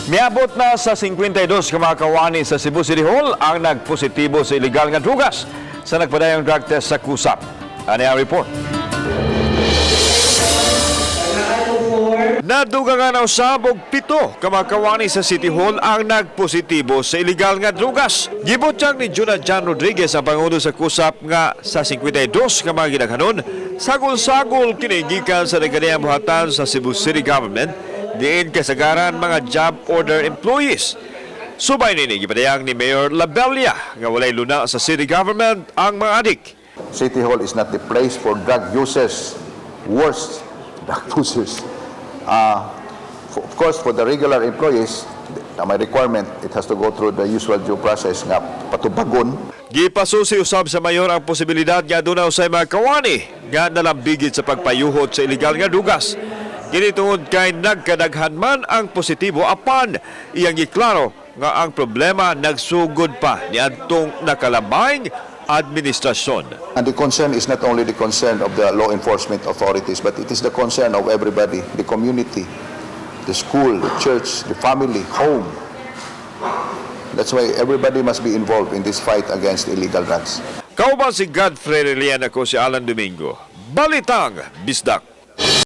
Miabot na sa 52 ka mga kawani sa Cebu City Hall ang nagpositibo sa illegal nga drugas sa nagpadayong drug test sa kusap. Ano ang report? Naduga nga na usab og 7 ka mga kawani sa City Hall ang nagpositibo sa illegal nga drugas. Gibutyag ni Jonathan Rodriguez ang pangulo sa kusap nga sa 52 ka mga ginaghanon, sagol-sagol kini gikan sa nagkaniyang buhatan sa Cebu City Government diin kasagaran mga job order employees. Subay nini gipadayang ni Mayor Labella nga walay luna sa city government ang mga adik. City Hall is not the place for drug users, worst drug users. Of course, for the regular employees, may requirement, it has to go through the usual due process nga patubagon. Gipasusi usab sa mayor ang posibilidad nga aduna usay mga kawani nga nalambigit sa pagpayuhot sa illegal nga dugas. Kini tungod kay nagkadaghan man ang positibo apan iyang giklaro nga ang problema nagsugod pa ni adtong nakalabaing administrasyon. And the concern is not only the concern of the law enforcement authorities, but it is the concern of everybody, the community, the school, the church, the family, home. That's why everybody must be involved in this fight against illegal drugs. Kauban si Godfrey Relian, ako si Alan Domingo. Balitang Bisdak.